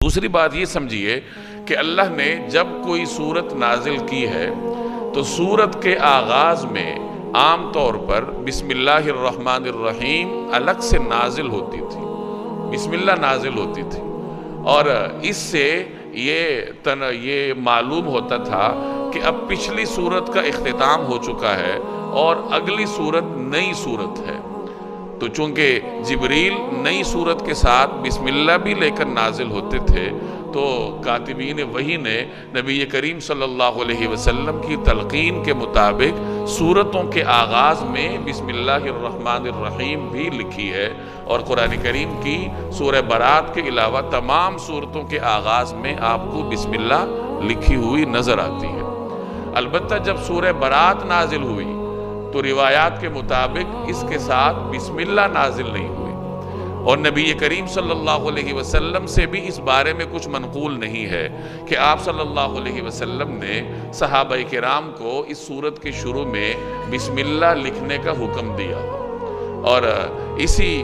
دوسری بات یہ سمجھیے کہ اللہ نے جب کوئی سورت نازل کی ہے تو سورت کے آغاز میں عام طور پر بسم اللہ الرحمن الرحیم الگ سے نازل ہوتی تھی، بسم اللہ نازل ہوتی تھی، اور اس سے یہ معلوم ہوتا تھا کہ اب پچھلی سورت کا اختتام ہو چکا ہے اور اگلی سورت نئی سورت ہے۔ تو چونکہ جبریل نئی سورت کے ساتھ بسم اللہ بھی لے کر نازل ہوتے تھے، تو کاتبین وحی نے نبی کریم صلی اللہ علیہ وسلم کی تلقین کے مطابق سورتوں کے آغاز میں بسم اللہ الرحمن الرحیم بھی لکھی ہے، اور قرآن کریم کی سورہ برات کے علاوہ تمام سورتوں کے آغاز میں آپ کو بسم اللہ لکھی ہوئی نظر آتی ہے۔ البتہ جب سورہ برات نازل ہوئی تو روایات کے مطابق اس کے ساتھ بسم اللہ نازل نہیں ہوئی، اور نبی کریم صلی اللہ علیہ وسلم سے بھی اس بارے میں کچھ منقول نہیں ہے کہ آپ صلی اللہ علیہ وسلم نے صحابہ کرام کو اس سورت کے شروع میں بسم اللہ لکھنے کا حکم دیا، اور اسی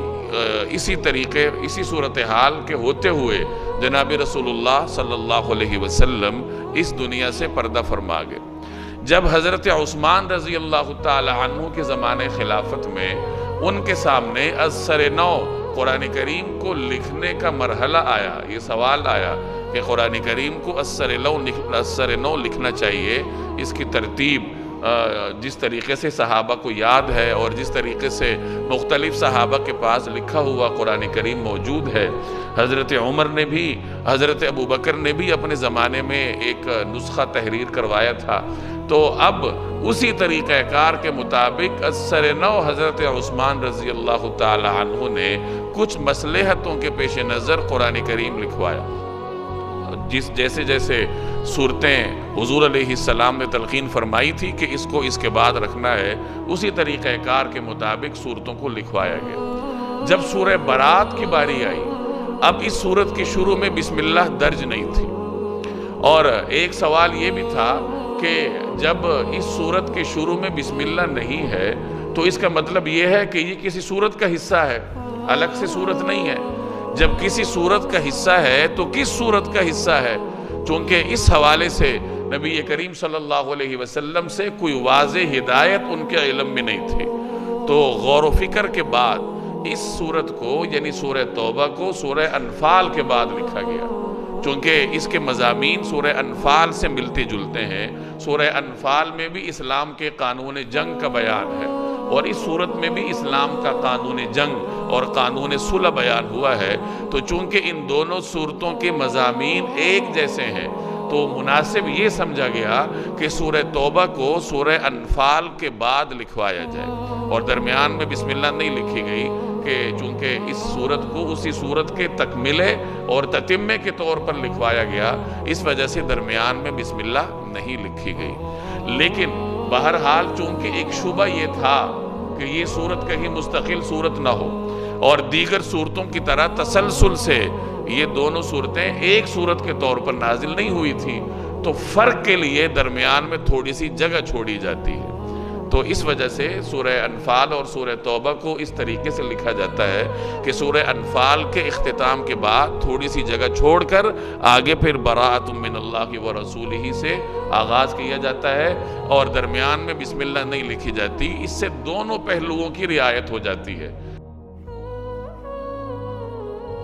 صورتحال کے ہوتے ہوئے جناب رسول اللہ صلی اللہ علیہ وسلم اس دنیا سے پردہ فرما گئے۔ جب حضرت عثمان رضی اللہ تعالی عنہ کے زمانے خلافت میں ان کے سامنے از سر نو قرآن کریم کو لکھنے کا مرحلہ آیا، یہ سوال آیا کہ قرآن کریم کو از سر نو لکھنا چاہیے، اس کی ترتیب جس طریقے سے صحابہ کو یاد ہے اور جس طریقے سے مختلف صحابہ کے پاس لکھا ہوا قرآن کریم موجود ہے، حضرت عمر نے بھی، حضرت ابو بکر نے بھی اپنے زمانے میں ایک نسخہ تحریر کروایا تھا، تو اب اسی طریقہ کار کے مطابق از سر نو حضرت عثمان رضی اللہ تعالی عنہ نے کچھ مصلحتوں کے پیش نظر قرآن کریم لکھوایا۔ جیسے جیسے صورتیں حضور علیہ السلام نے تلقین فرمائی تھی کہ اس کو اس کے بعد رکھنا ہے، اسی طریقہ کار کے مطابق صورتوں کو لکھوایا گیا۔ جب سورہ برات کی باری آئی، اب اس سورت کی شروع میں بسم اللہ درج نہیں تھی، اور ایک سوال یہ بھی تھا کہ جب اس سورت کے شروع میں بسم اللہ نہیں ہے تو اس کا مطلب یہ ہے کہ یہ کسی سورت کا حصہ ہے، الگ سے سورت نہیں ہے۔ جب کسی سورت کا حصہ ہے تو کس سورت کا حصہ ہے؟ چونکہ اس حوالے سے نبی کریم صلی اللہ علیہ وسلم سے کوئی واضح ہدایت ان کے علم میں نہیں تھی، تو غور و فکر کے بعد اس سورت کو یعنی سورہ توبہ کو سورہ انفال کے بعد لکھا گیا، چونکہ اس کے مضامین سورہ انفال سے ملتے جلتے ہیں۔ سورہ انفال میں بھی اسلام کے قانون جنگ کا بیان ہے، اور اس صورت میں بھی اسلام کا قانون جنگ اور قانون صلح بیان ہوا ہے، تو چونکہ ان دونوں صورتوں کے مضامین ایک جیسے ہیں تو مناسب یہ سمجھا گیا کہ سورہ توبہ کو سورہ انفال کے بعد لکھوایا جائے، اور درمیان میں بسم اللہ نہیں لکھی گئی، کہ چونکہ اس سورت کو اسی سورت کے تکملے اور تتمے کے طور پر لکھوایا گیا، اس وجہ سے درمیان میں بسم اللہ نہیں لکھی گئی۔ لیکن بہرحال چونکہ ایک شبہ یہ تھا کہ یہ سورت کہیں مستقل سورت نہ ہو اور دیگر سورتوں کی طرح تسلسل سے یہ دونوں صورتیں ایک سورت کے طور پر نازل نہیں ہوئی تھی، تو فرق کے لیے درمیان میں تھوڑی سی جگہ چھوڑی جاتی ہے، تو اس وجہ سے سورہ انفال اور سورہ توبہ کو اس طریقے سے لکھا جاتا ہے کہ سورہ انفال کے اختتام کے بعد تھوڑی سی جگہ چھوڑ کر آگے پھر براءۃ من اللہ ورسولہ سے آغاز کیا جاتا ہے، اور درمیان میں بسم اللہ نہیں لکھی جاتی۔ اس سے دونوں پہلوؤں کی رعایت ہو جاتی ہے۔